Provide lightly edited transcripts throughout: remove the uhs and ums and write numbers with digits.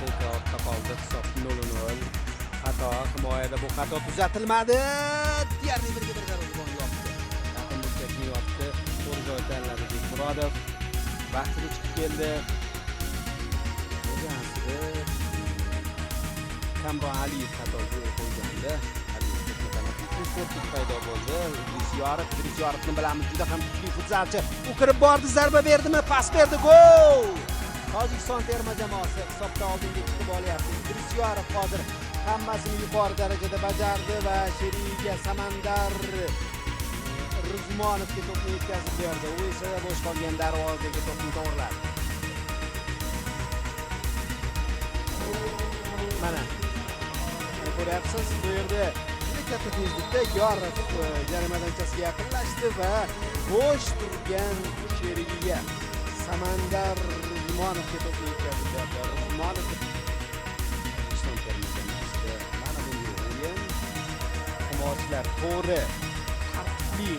dakika ortda qoldi. Hisob 0-0. Xato himoyada bu xato tuzatilmadi. Deyarli 1-1 darvozabon yopdi. Yaqin burchakni yopdi. To'g'ri joy tanladi Bekmurodov. Vaqtida chiqib keldi. Kamron Aliyev xato qo'ygandi. Sportlik paydo bo'ldi. Idris bilamiz, juda ham kuchli futbolchi. U kirib bordi, zarba berdimi? Pas berdi, gol! Tojikiston terma jamoasi hisobda oldinga chiqib olyapti. Idris Yorov hozir hammasini yuqori darajada bajardi va sherigiga Samandar Rizmonovga to'pni yetkazib berdi. U esa bo'sh qolgan darvozaga to'pni to'g'riladi. Mana ko'ryapsiz, bu yerda katta tezlikda Yorov jarima maydonchasiga yaqinlashdi va bo'sh turgan sherigiga Samandar Rizmonovga to'pni yetkazib berdi. Rizmonov Tojikiston terma jamoasida mana bunday o'yin. Himoyachilar to'g'ri, tartibli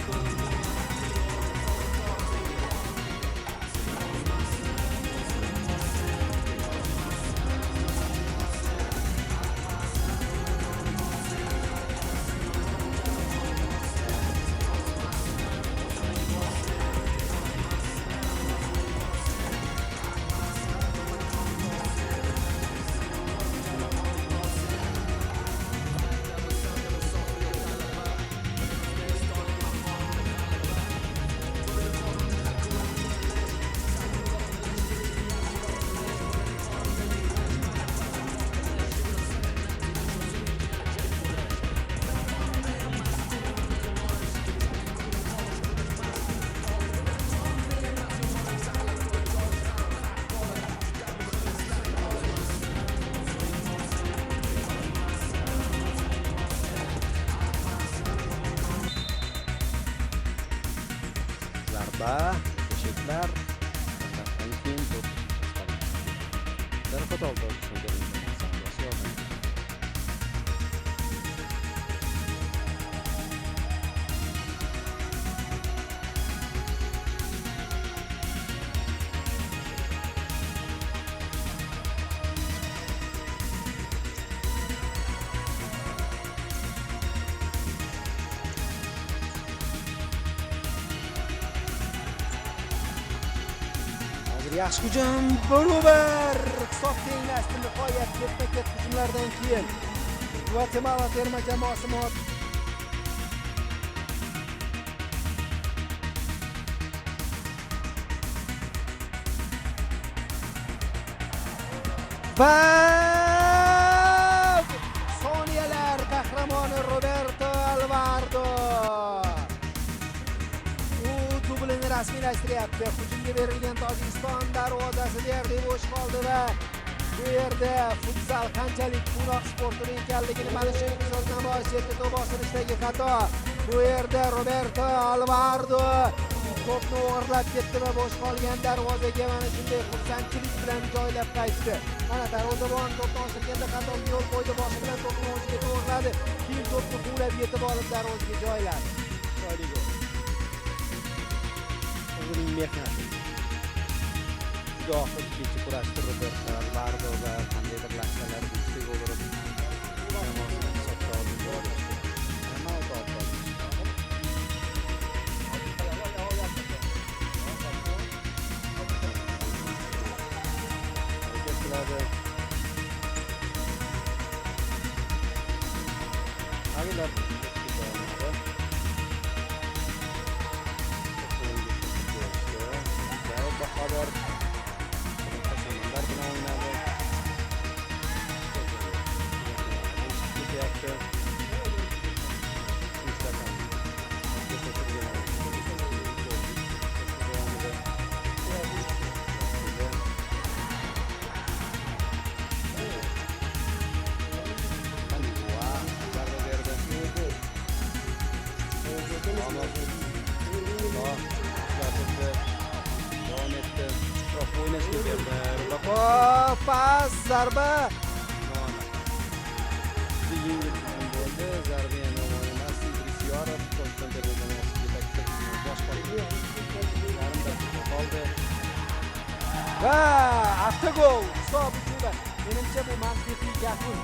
teşekkürler. Keyin to'p darhol Tojikiston terma jamoasi yaxshi hujum, Buluver hisob tenglashdi. Nihoyat ketma-ket hujumlardan keyin Gvatemala terma jamoasi va soniyalar qahramoni Roberto Alvarado dublini rasmiylashtiryapti. Hujumga berilgan Tojikiston darvozasi deyarli bo'sh qoldi va bu yerda futsal qanchalik quvnoq sport turi ekanligini mana shu epizood namoyish etdi. To'p osilishidagi xato. Bu yerda Roberto Alvarado to'pni o'g'irlab ketdi va bo'sh qolgan darvozaga mana shunday xursandchilik bilan joylab qaytdi. Mana darvozabon to'pni oshirganda xatoga yo'l qo'ydi, boshi bilan to'pni o'ziga to'g'riladi. Keyin to'pni quvlab yetib olib darvozaga joyladi. Chiroyli gol. Uning mehnati. Juda oxir ikkinchi kurashda Roberto Alvarado va qandaydir lahzalar yuksak bo'lib jamoasini hisobga olib borishdi. Nima o'tadi? Agilar Bahodir Samandar bilan o'ynadi. Ketyapti. Pas zarba. Yengil bo'ldi. Zarba ham yomon emas. Idris Yorov Tojikiston terma jamoasiga boshqa yarim daqiqa qoldi. va avtogol hisob uchun menimcha bu mantiqiy yakun.